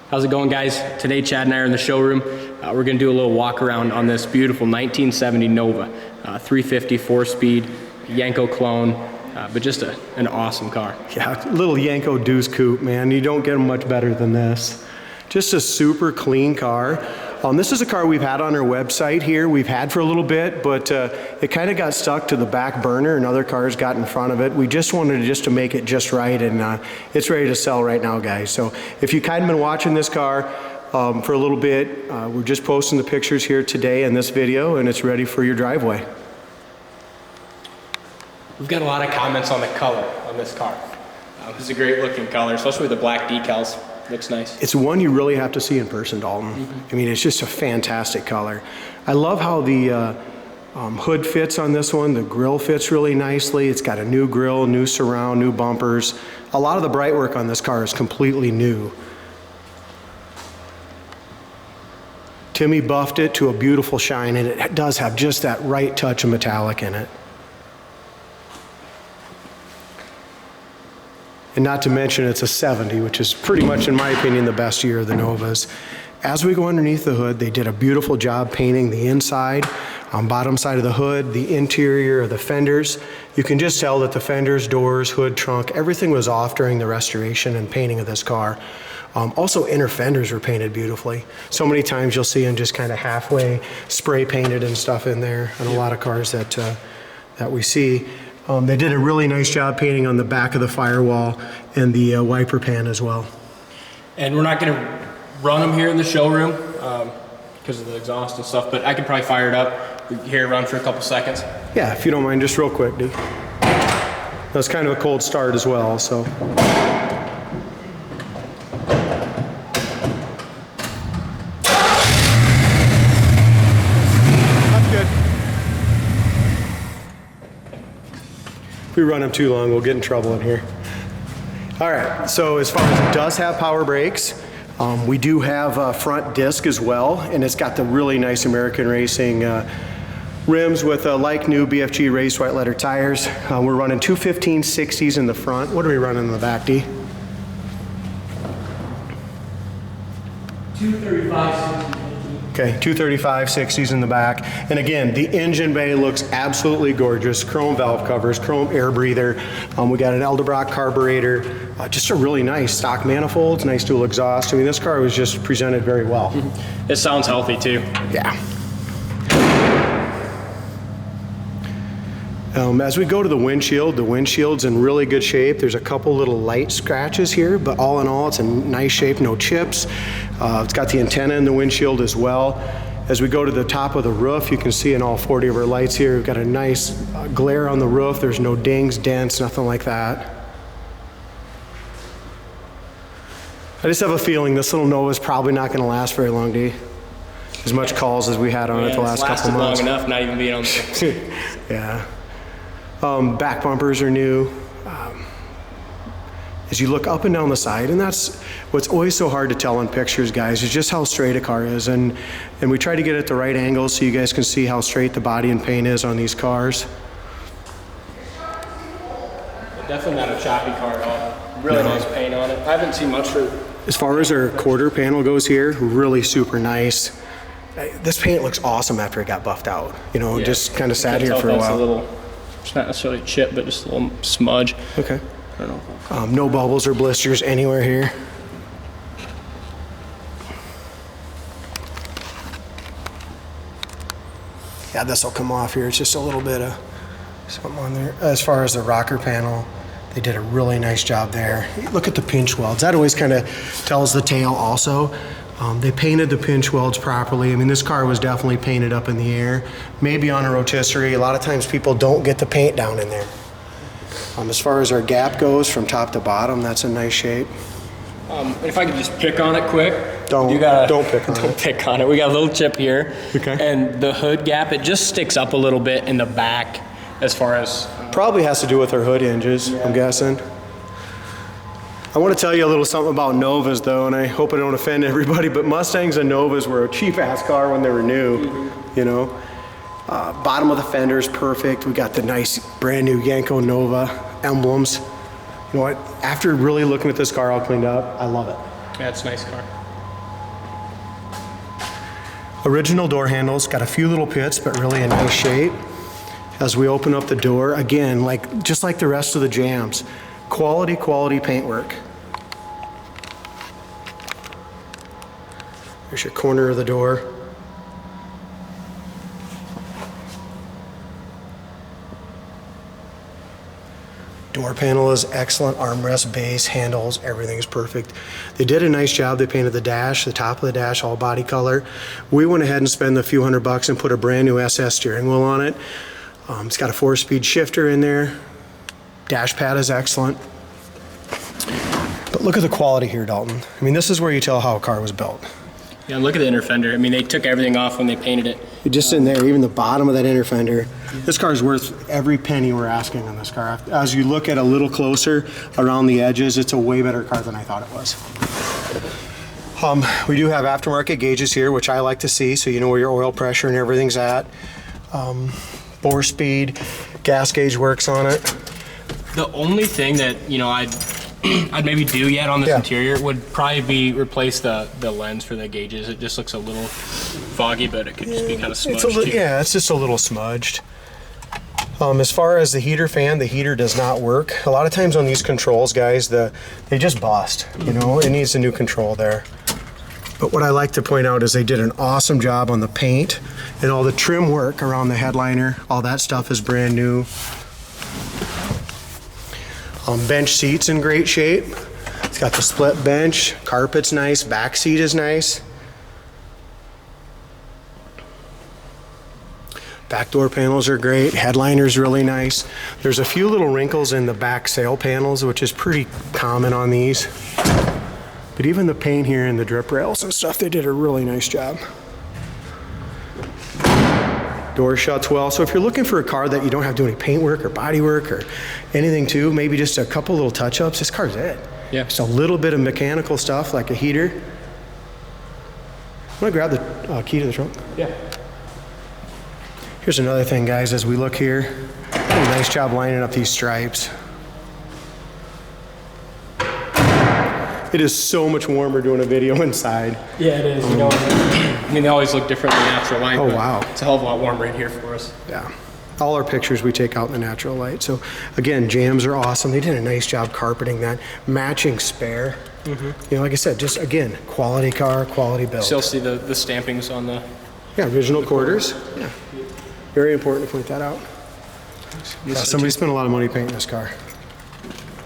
How's it going, guys? Today Chad and I are in the showroom. We're gonna do a little walk around on this beautiful 1970 Nova, 350 4-speed Yenko clone, but just an awesome car. Yeah, little Yenko deuce coupe, man. You don't get them much better than this. Just a super clean car. This is a car we've had on our website here. We've had for a little bit, but it kind of got stuck to the back burner and other cars got in front of it. We just wanted to make it just right, and it's ready to sell right now, guys. So if you kind of been watching this car for a little bit, we're just posting the pictures here today in this video, and it's ready for your driveway. We've got a lot of comments on the color on this car. It's a great looking color, especially with the black decals. Looks nice. It's one you really have to see in person, Dalton. I mean, it's just a fantastic color. I love how the hood fits on this one. The grille fits really nicely. It's got a new grille, new surround, new bumpers. A lot of the bright work on this car is completely new. Timmy buffed it to a beautiful shine, and it does have just that right touch of metallic in it. And not to mention it's a 70, which is pretty much, in my opinion, the best year of the Novas. As we go underneath the hood, they did a beautiful job painting the inside, bottom side of the hood, the interior of the fenders. You can just tell that the fenders, doors, hood, trunk, everything was off during the restoration and painting of this car. Also, inner fenders were painted beautifully. So many times you'll see them just kind of halfway spray painted and stuff in there on a lot of cars that we see. They did a really nice job painting on the back of the firewall and the wiper pan as well. And we're not gonna run them here in the showroom because of the exhaust and stuff, but I can probably fire it up. We can hear it run for a couple seconds. Yeah, if you don't mind, just real quick, dude. That's kind of a cold start as well, so. If we run them too long, we'll get in trouble in here. All right, so as far as it does have power brakes, we do have a front disc as well, and it's got the really nice American Racing rims with like new BFG raised white letter tires. We're running 215/60s in the front. What are we running in the back, D? 235/60. Okay, 235/60s in the back. And again, the engine bay looks absolutely gorgeous. Chrome valve covers, chrome air breather. We got an Edelbrock carburetor. Just a really nice stock manifolds, nice dual exhaust. I mean, this car was just presented very well. It sounds healthy too. Yeah. As we go to the windshield's in really good shape. There's a couple little light scratches here, but all in all, it's in nice shape, no chips. It's got the antenna in the windshield as well. As we go to the top of the roof, you can see in all 40 of our lights here, we've got a nice glare on the roof. There's no dings, dents, nothing like that. I just have a feeling this little Nova is probably not going to last very long, D. As much calls as we had on it the last couple months. Long enough, not even being on the Yeah. Back bumpers are new. As you look up and down the side, and that's what's always so hard to tell in pictures, guys, is just how straight a car is. And we try to get it at the right angle so you guys can see how straight the body and paint is on these cars. Definitely not a choppy car at all. Really nice paint on it. I haven't seen much for. As far as our quarter panel goes here, really super nice. This paint looks awesome after it got buffed out. You know, just kind of sat here for a while. It's not necessarily a chip, but just a little smudge. Okay. I don't know. No bubbles or blisters anywhere here. Yeah, this will come off here. It's just a little bit of something on there. As far as the rocker panel, they did a really nice job there. Look at the pinch welds. That always kind of tells the tale also. They painted the pinch welds properly. I mean, this car was definitely painted up in the air, maybe on a rotisserie. A lot of times people don't get the paint down in there. As far as our gap goes from top to bottom, that's in nice shape. If I could just pick on it quick. Don't pick on it. Don't pick on it. We got a little chip here. Okay. And the hood gap, it just sticks up a little bit in the back as far as... Probably has to do with our hood hinges, I'm guessing. I want to tell you a little something about Novas though, and I hope I don't offend everybody, but Mustangs and Novas were a cheap ass car when they were new, you know. Bottom of the fender is perfect. We got the nice brand new Yenko Nova emblems. You know what, after really looking at this car all cleaned up, I love it. Yeah, it's a nice car. Original door handles, got a few little pits, but really a nice shape. As we open up the door, again, just like the rest of the Jams, quality paintwork. There's your corner of the door. Door panel is excellent, armrest, base, handles, everything's perfect. They did a nice job. They painted the dash, the top of the dash, all body color. We went ahead and spent a few $100 and put a brand new SS steering wheel on it. It's got a 4-speed shifter in there. Dash pad is excellent. But look at the quality here, Dalton. I mean, this is where you tell how a car was built. Yeah, look at the inner fender. I mean, they took everything off when they painted it. Just in there, even the bottom of that inner fender. This car is worth every penny we're asking on this car. As you look at a little closer around the edges, it's a way better car than I thought it was. We do have aftermarket gauges here, which I like to see, so you know where your oil pressure and everything's at. 4-speed, gas gauge works on it. The only thing that, I'd maybe do yet on this interior would probably be replace the lens for the gauges. It just looks a little foggy, but it could just be kind of smudged. It's just a little smudged. As far as the heater fan, the heater does not work. A lot of times on these controls, guys, they just bust. It needs a new control there. But what I like to point out is they did an awesome job on the paint and all the trim work around the headliner. All that stuff is brand new. Bench seat's in great shape. It's got the split bench, carpet's nice, back seat is nice. Back door panels are great, headliner's really nice. There's a few little wrinkles in the back sail panels, which is pretty common on these. But even the paint here and the drip rails and stuff, they did a really nice job. Door shuts well. So if you're looking for a car that you don't have to do any paint work or body work or anything to, maybe just a couple little touch-ups, this car's it. Yeah. Just a little bit of mechanical stuff like a heater. Want to grab the key to the trunk? Yeah. Here's another thing, guys, as we look here. Did a nice job lining up these stripes. It is so much warmer doing a video inside. Yeah, it is. They always look different in the natural light. Oh, wow. It's a hell of a lot warmer in here for us. Yeah. All our pictures we take out in the natural light. So again, Jams are awesome. They did a nice job carpeting that, matching spare. Like I said, just again, quality car, quality build. Still see the stampings on the... Yeah, original quarters. Yeah. Very important to point that out. Yeah, somebody spent a lot of money painting this car.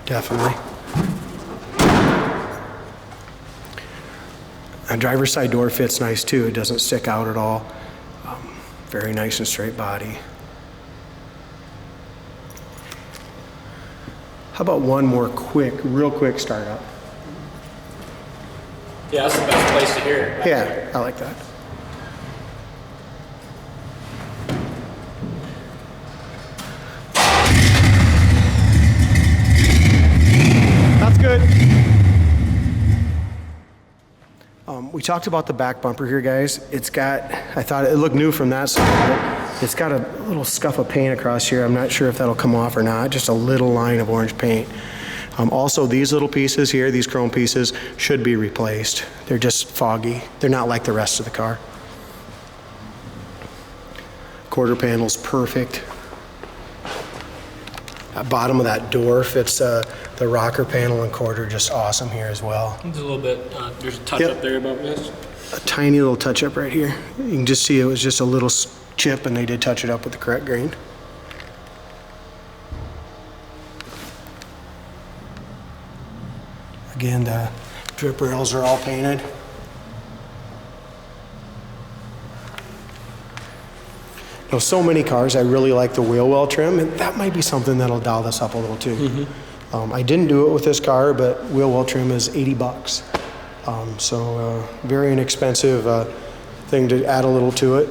Definitely. The driver's side door fits nice too. It doesn't stick out at all. Very nice and straight body. How about one more real quick startup? Yeah, that's the best place to hear it. Yeah, I like that. That's good. We talked about the back bumper here, guys. It's got, I thought it looked new from that side, but it's got a little scuff of paint across here. I'm not sure if that'll come off or not, just a little line of orange paint. Also, these little pieces here, these chrome pieces, should be replaced. They're just foggy. They're not like the rest of the car. Quarter panel's perfect. That bottom of that door fits the rocker panel and quarter just awesome here as well. There's a little bit, there's a touch up there about this. A tiny little touch up right here. You can just see it was just a little chip and they did touch it up with the correct grain. Again, the drip rails are all painted. Now, so many cars, I really like the wheel well trim, and that might be something that'll dial this up a little too. I didn't do it with this car, but wheel well trim is $80. So very inexpensive thing to add a little to it.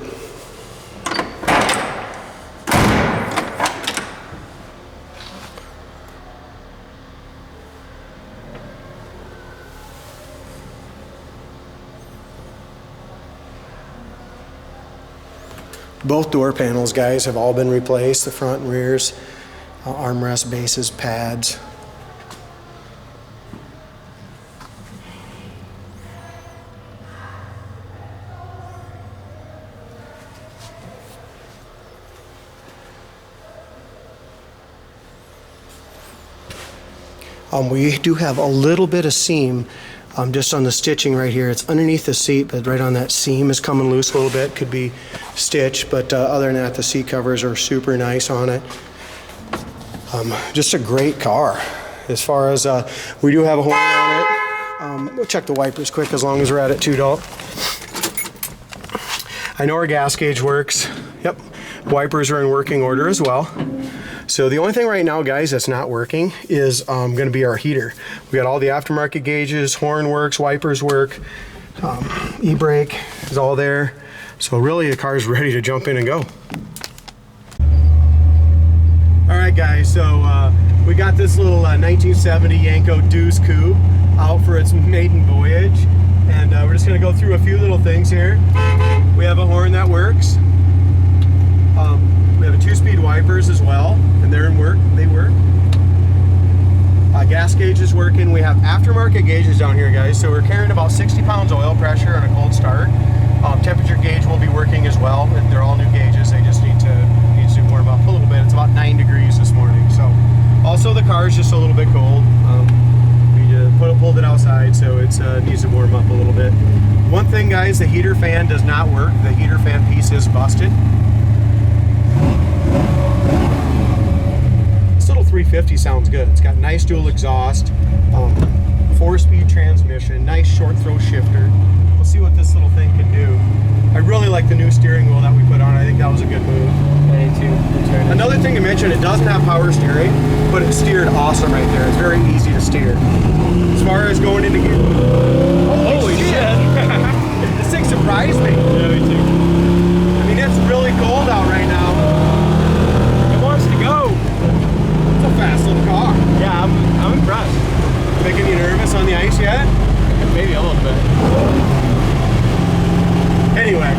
Both door panels, guys, have all been replaced, the front and rears, armrest bases, pads. We do have a little bit of seam just on the stitching right here. It's underneath the seat, but right on that seam is coming loose a little bit. Could be stitched, but other than that, the seat covers are super nice on it. Just a great car. As far as we do have a horn on it. We'll check the wipers quick as long as we're at it too, Dalt. I know our gas gauge works. Yep, wipers are in working order as well. So the only thing right now, guys, that's not working is going to be our heater. We got all the aftermarket gauges, horn works, wipers work, e-brake is all there. So really the car's ready to jump in and go. All right, guys, so we got this little 1970 Yenko Deuce Coupe out for its maiden voyage. And we're just going to go through a few little things here. We have a horn that works. We have a 2-speed wipers as well, and they're in work. They work. Gas gauge is working. We have aftermarket gauges down here, guys. So we're carrying about 60 pounds oil pressure on a cold start. Temperature gauge will be working as well. They're all new gauges. They just need to warm up a little bit. It's about 9 degrees this morning. So also the car is just a little bit cold. We pulled it outside, so it needs to warm up a little bit. One thing, guys, the heater fan does not work. The heater fan piece is busted. This little 350 sounds good. It's got nice dual exhaust, 4-speed transmission, nice short throw shifter. We'll see what this little thing can do. I really like the new steering wheel that we put on. I think that was a good move. Me too. Another thing to mention, it doesn't have power steering, but it's steered awesome right there. It's very easy to steer. As far as going into gear, holy shit! This thing surprised me. Yeah, me too. I mean, it's really cold out right now. It wants to go. It's a fast little car. Yeah, I'm impressed. Making you nervous on the ice yet? Maybe a little bit. Anyway,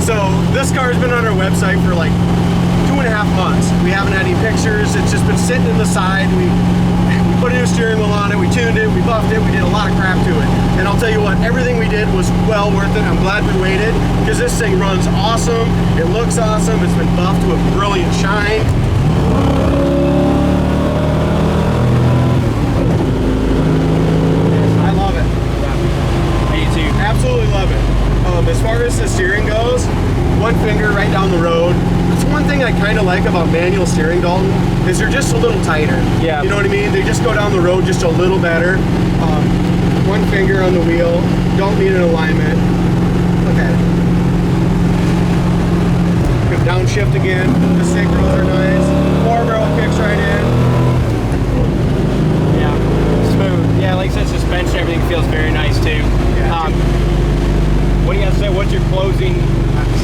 so this car's been on our website for like 2.5 months. We haven't had any pictures. It's just been sitting in the side. We put a new steering wheel on it, we tuned it, we buffed it, we did a lot of crap to it. And I'll tell you what, everything we did was well worth it. I'm glad we waited, because this thing runs awesome, it looks awesome, it's been buffed to a brilliant shine. I love it. Yeah. Me too. Absolutely love it. As far as the steering goes, one finger right down the road. That's one thing I kind of like about manual steering, Dalton, is they're just a little tighter. Yeah. You know what I mean? They just go down the road just a little better. One finger on the wheel. Don't need an alignment. Look at it. Good downshift again. The signals are nice. 4-barrel kicks right in. Yeah. Smooth. Yeah, like I said, suspension, everything feels very nice too. Yeah, what do you guys say? What's your closing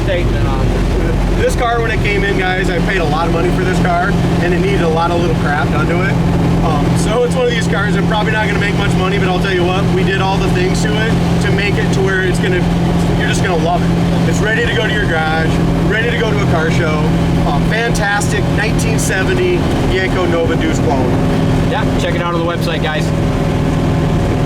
statement on it? This car, when it came in, guys, I paid a lot of money for this car, and it needed a lot of little crap done to it. So it's one of these cars I'm probably not going to make much money, but I'll tell you what, we did all the things to it to make it to where you're just going to love it. It's ready to go to your garage, ready to go to a car show. Fantastic 1970 Yenko Nova Deuce clone. Yeah, check it out on the website, guys.